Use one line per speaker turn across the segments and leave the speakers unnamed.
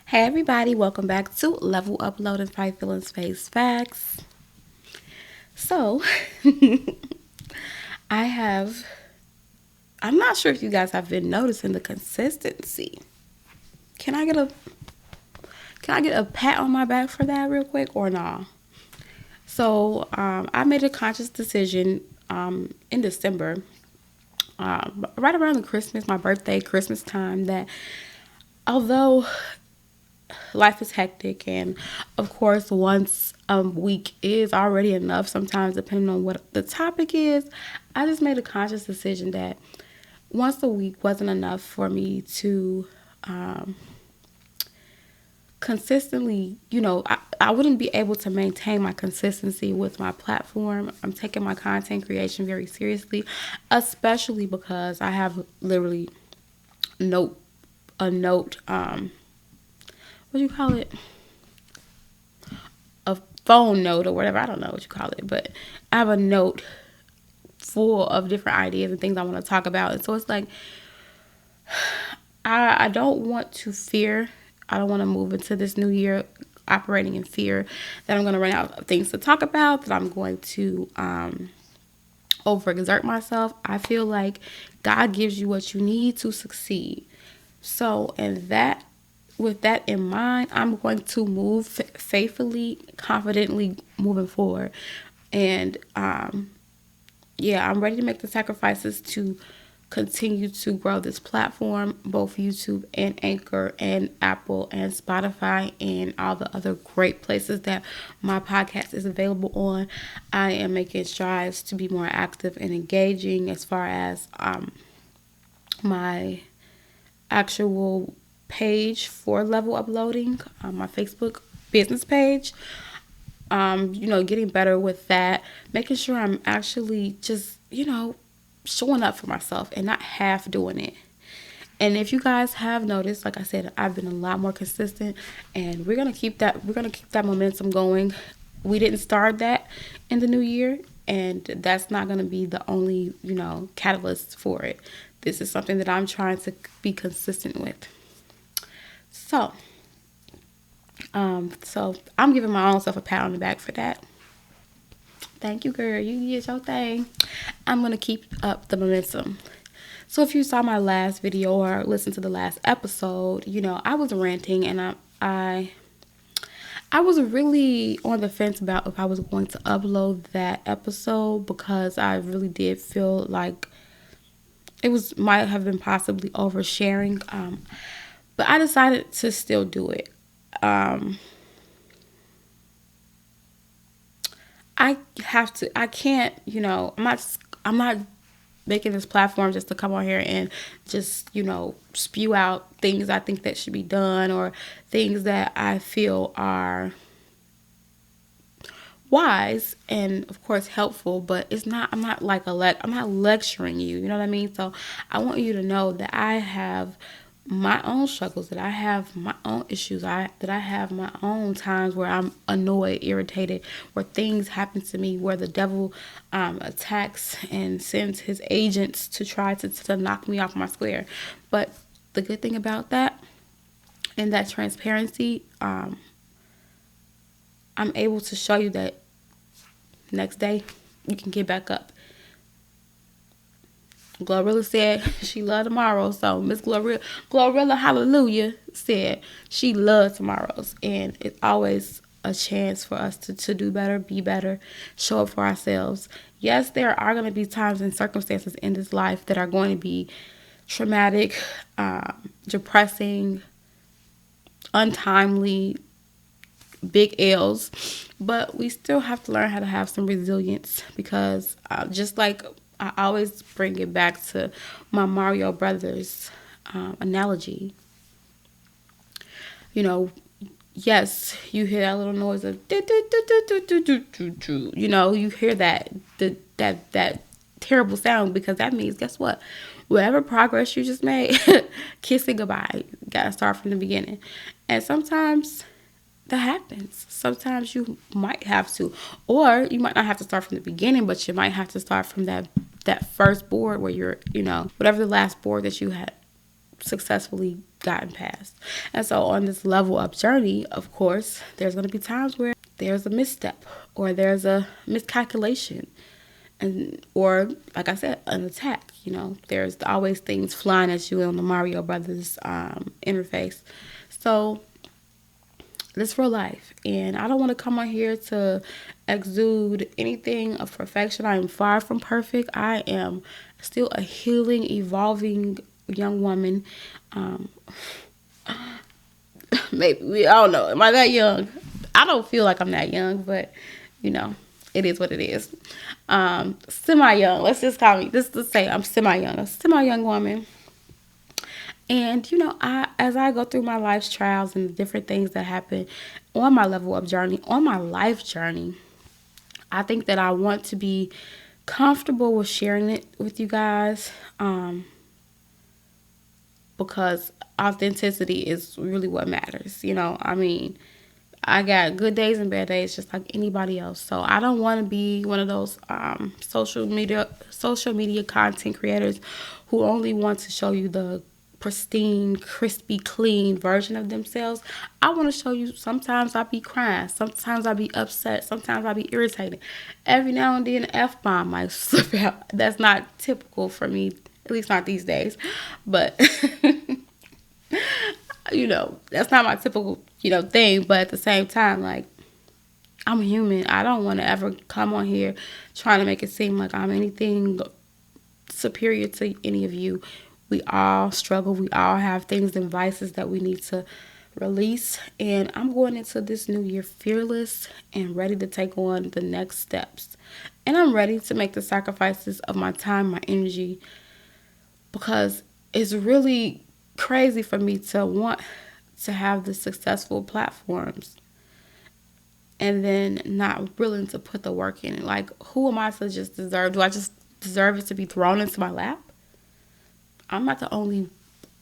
Hey everybody, welcome back to Level Upload and Fight Feelings Face Facts. So, I have, I'm not sure if you guys have been noticing the consistency. Can I get a, can I get a pat on my back for that real quick or nah? So, I made a conscious decision in December, right around the Christmas, my birthday, Christmas time, that although life is hectic, and of course once a week is already enough sometimes depending on what the topic is, I just made a conscious decision that once a week wasn't enough for me to um, consistently, I wouldn't be able to maintain my consistency with my platform. I'm taking my content creation very seriously, especially because I have literally note a note what do you call it, a phone note or whatever. I don't know what you call it, but I have a note full of different ideas and things I want to talk about. And so it's like, I don't want to fear. I don't want to move into this new year operating in fear that I'm going to run out of things to talk about, that I'm going to overexert myself. I feel like God gives you what you need to succeed. So, with that in mind, I'm going to move faithfully, confidently moving forward. And yeah, I'm ready to make the sacrifices to continue to grow this platform, both YouTube and Anchor and Apple and Spotify and all the other great places that my podcast is available on. I am making strides to be more active and engaging as far as my actual page for Level Uploading, my Facebook business page. Getting better with that, making sure I'm actually just, showing up for myself and not half doing it. And if you guys have noticed, like I said, I've been a lot more consistent, and we're gonna keep that momentum going. We didn't start that in the new year, and that's not gonna be the only, catalyst for it. This is something that I'm trying to be consistent with. So, so I'm giving my own self a pat on the back for that. Thank you, girl. You did your thing. I'm gonna keep up the momentum. So if you saw my last video or listened to the last episode, I was ranting, and I was really on the fence about if I was going to upload that episode, because I really did feel like might have been possibly oversharing. But I decided to still do it. I can't, I'm not making this platform just to come on here and just, spew out things I think that should be done, or things that I feel are wise and of course helpful, but I'm not like I'm not lecturing you, you know what I mean? So I want you to know that I have my own struggles, that I have my own issues, that I have my own times where I'm annoyed, irritated, where things happen to me, where the devil attacks and sends his agents to try to knock me off my square. But the good thing about that and that transparency, I'm able to show you that next day you can get back up. Glorilla said she loved tomorrow. So Miss Glorilla, hallelujah, said she loved tomorrows. And it's always a chance for us to do better, be better, show up for ourselves. Yes, there are going to be times and circumstances in this life that are going to be traumatic, depressing, untimely, big L's. But we still have to learn how to have some resilience, because just like I always bring it back to my Mario Brothers analogy. Yes, you hear that little noise of do, do, do, do, do, do, do, do. You hear that terrible sound, because that means, guess what? Whatever progress you just made, kiss it goodbye. You gotta start from the beginning. And sometimes that happens. Sometimes you might have to, or you might not have to start from the beginning, but you might have to start from that first board where you're, whatever the last board that you had successfully gotten past. And so on this level up journey, of course, there's going to be times where there's a misstep or there's a miscalculation, and or like I said, an attack. There's always things flying at you on the Mario Brothers interface. So this real life, and I don't want to come on here to exude anything of perfection. I am far from perfect. I am still a healing, evolving young woman. Maybe, I don't know, am I that young? I don't feel like I'm that young, but it is what it is. Semi-young, let's just call me, just to say I'm semi-young, a semi-young woman. And as I go through my life's trials and the different things that happen on my level up journey, on my life journey, I think that I want to be comfortable with sharing it with you guys, because authenticity is really what matters. I got good days and bad days just like anybody else. So I don't want to be one of those social media content creators who only want to show you the pristine, crispy, clean version of themselves. I want to show you sometimes I be crying, sometimes I be upset, sometimes I be irritated. Every now and then an F-bomb might slip out. That's not typical for me, at least not these days. But that's not my typical, thing. But at the same time, like, I'm human. I don't want to ever come on here trying to make it seem like I'm anything superior to any of you. We all struggle. We all have things and vices that we need to release. And I'm going into this new year fearless and ready to take on the next steps. And I'm ready to make the sacrifices of my time, my energy, because it's really crazy for me to want to have the successful platforms and then not willing to put the work in it. Like, who am I to just deserve? Do I just deserve it to be thrown into my lap? I'm not the only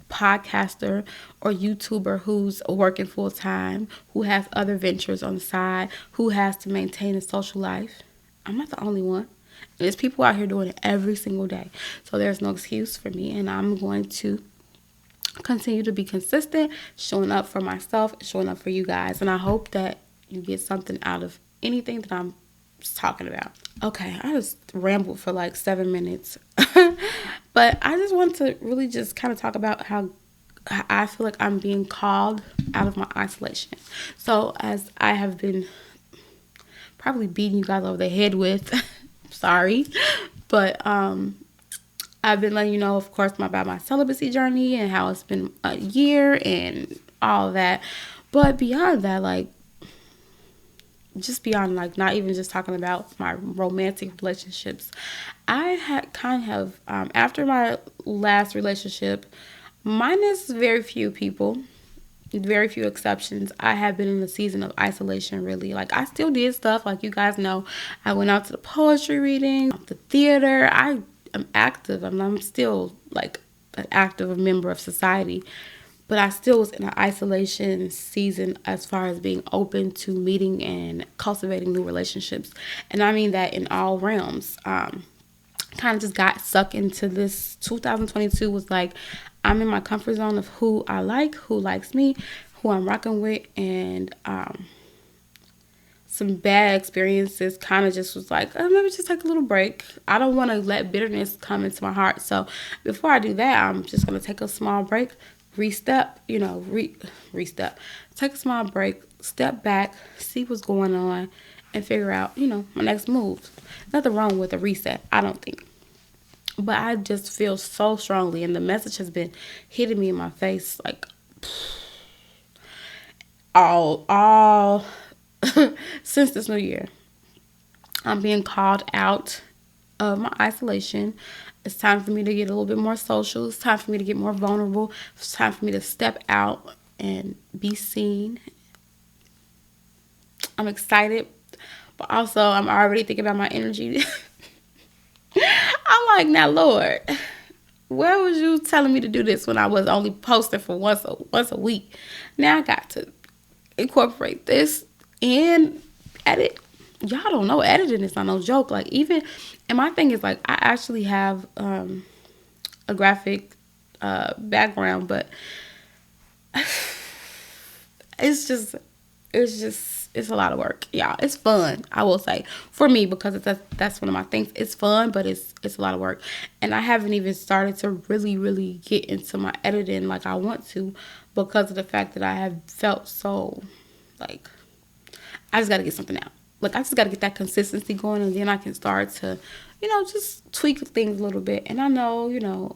podcaster or YouTuber who's working full time, who has other ventures on the side, who has to maintain a social life. I'm not the only one. There's people out here doing it every single day. So there's no excuse for me, and I'm going to continue to be consistent, showing up for myself, showing up for you guys. And I hope that you get something out of anything that I'm talking about. Okay, I just rambled for like 7 minutes. But I just want to really just kind of talk about how I feel like I'm being called out of my isolation. So as I have been probably beating you guys over the head with, sorry, but I've been letting you know, of course, about my celibacy journey and how it's been a year and all of that. But beyond that, like, just beyond, like, not even just talking about my romantic relationships, I had kind of, after my last relationship, minus very few people, very few exceptions, I have been in a season of isolation, really. Like, I still did stuff, like you guys know. I went out to the poetry reading, the theater. I am active. I'm still, like, an active member of society. But I still was in an isolation season as far as being open to meeting and cultivating new relationships. And I mean that in all realms. Kind of just got sucked into this. 2022 was like, I'm in my comfort zone of who I like, who likes me, who I'm rocking with. And some bad experiences kind of just was like, maybe just take a little break. I don't want to let bitterness come into my heart. So before I do that, I'm just going to take a small break. Restep, restep. Take a small break, step back, see what's going on, and figure out, my next move. Nothing wrong with a reset, I don't think. But I just feel so strongly, and the message has been hitting me in my face, like, all since this new year. I'm being called out of my isolation. It's time for me to get a little bit more social. It's time for me to get more vulnerable. It's time for me to step out and be seen. I'm excited, but also I'm already thinking about my energy. I'm like, now, Lord, where was you telling me to do this when I was only posting for once a week? Now I got to incorporate this and edit. Y'all don't know, editing is not no joke. Like, even, and my thing is, like, I actually have a graphic background, but it's just it's a lot of work, y'all. It's fun, I will say, for me, because that's one of my things. It's fun, but it's a lot of work, and I haven't even started to really get into my editing like I want to, because of the fact that I have felt so like I just got to get something out. Like, I just got to get that consistency going, and then I can start to, just tweak things a little bit. And I know,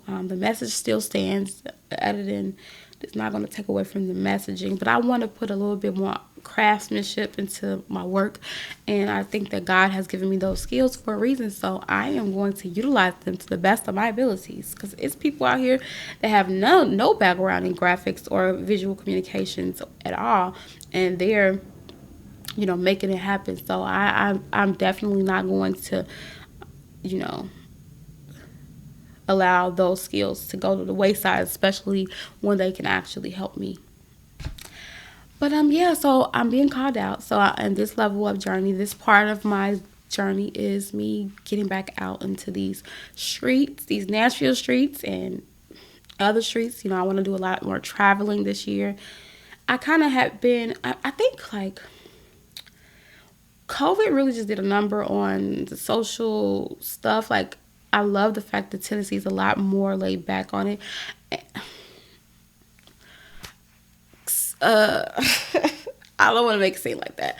the message still stands. The editing is not going to take away from the messaging, but I want to put a little bit more craftsmanship into my work. And I think that God has given me those skills for a reason. So I am going to utilize them to the best of my abilities, because it's people out here that have no background in graphics or visual communications at all. And they're making it happen. So I'm definitely not going to, you know, allow those skills to go to the wayside, especially when they can actually help me. But yeah, so I'm being called out. So in this level of journey, this part of my journey is me getting back out into these streets, these Nashville streets and other streets. I want to do a lot more traveling this year. I kind of have been, I think like COVID really just did a number on the social stuff. Like, I love the fact that Tennessee's a lot more laid back on it. Uh, I don't want to make it seem like that.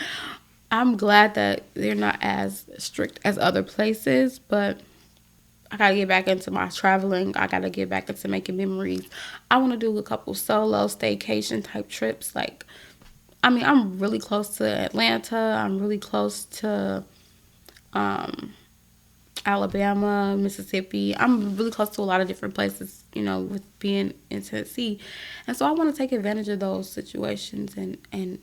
I'm glad that they're not as strict as other places, but I gotta get back into my traveling. I gotta get back into making memories. I want to do a couple solo staycation type trips. Like, I'm really close to Atlanta. I'm really close to Alabama, Mississippi. I'm really close to a lot of different places, with being in Tennessee. And so I want to take advantage of those situations and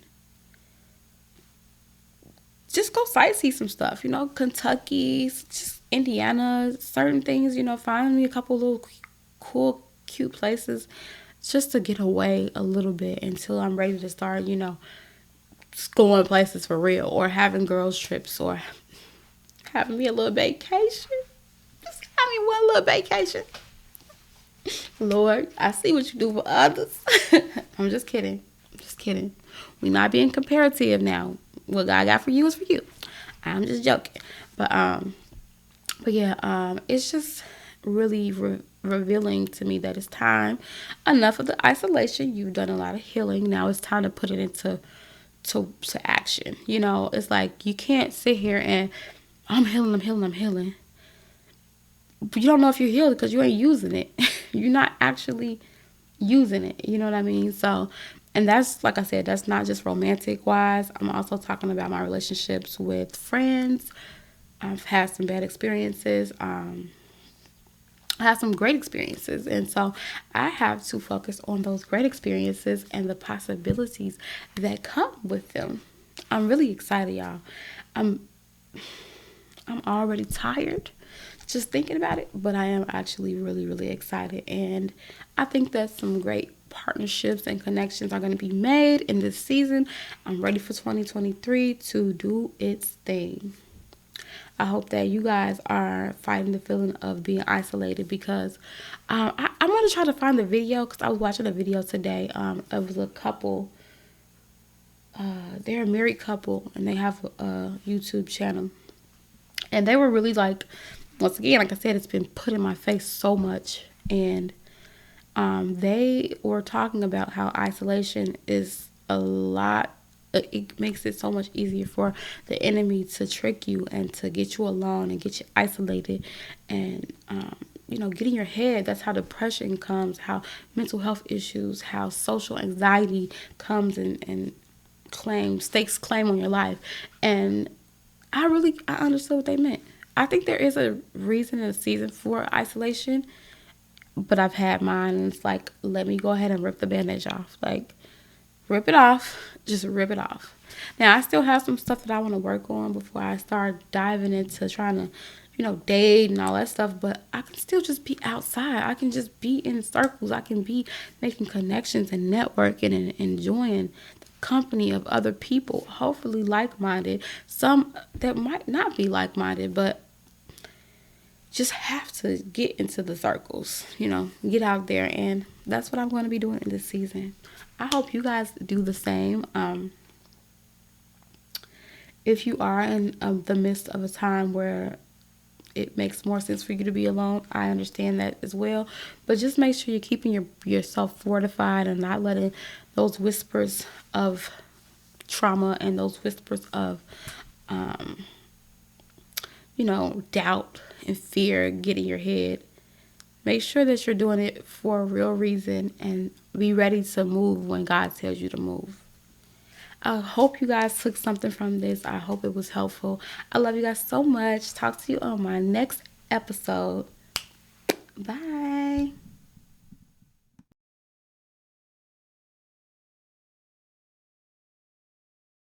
just go sightsee some stuff, Kentucky, just Indiana, certain things, find me a couple little cool, cute places just to get away a little bit until I'm ready to start, going places for real, or having girls trips, or having me a little vacation. Just have me one little vacation. Lord, I see what you do for others. I'm just kidding. I'm just kidding. We're not being comparative now. What God got for you is for you. I'm just joking. But yeah, it's just really revealing to me that it's time. Enough of the isolation. You've done a lot of healing. Now it's time to put it into to action. It's like you can't sit here and I'm healing. But you don't know if you're healed because you ain't using it. You're not actually using it. You know what I mean? So, and that's, like I said, that's not just romantic wise. I'm also talking about my relationships with friends. I've had some bad experiences. I have some great experiences. And so I have to focus on those great experiences and the possibilities that come with them. I'm really excited, y'all. I'm already tired just thinking about it, but I am actually really excited. And I think that some great partnerships and connections are going to be made in this season. I'm ready for 2023 to do its thing. I hope that you guys are fighting the feeling of being isolated, because I'm going to try to find the video, because I was watching a video today. It was a couple. They're a married couple, and they have a YouTube channel. And they were really like, once again, like I said, it's been put in my face so much. And they were talking about how isolation is a lot. It makes it so much easier for the enemy to trick you and to get you alone and get you isolated. And, get in your head. That's how depression comes, how mental health issues, how social anxiety comes and stakes claim on your life. And I understood what they meant. I think there is a reason and a season for isolation, but I've had mine, and it's like, let me go ahead and rip the bandage off. Like, rip it off. Just rip it off. Now, I still have some stuff that I want to work on before I start diving into trying to, date and all that stuff, but I can still just be outside. I can just be in circles. I can be making connections and networking and enjoying company of other people, hopefully like-minded, some that might not be like-minded, but just have to get into the circles, get out there. And that's what I'm going to be doing in this season. I hope you guys do the same. If you are in the midst of a time where it makes more sense for you to be alone, I understand that as well. But just make sure you're keeping yourself fortified and not letting those whispers of trauma and those whispers of, um, doubt and fear get in your head. Make sure that you're doing it for a real reason and be ready to move when God tells you to move. I hope you guys took something from this. I hope it was helpful. I love you guys so much. Talk to you on my next episode. Bye.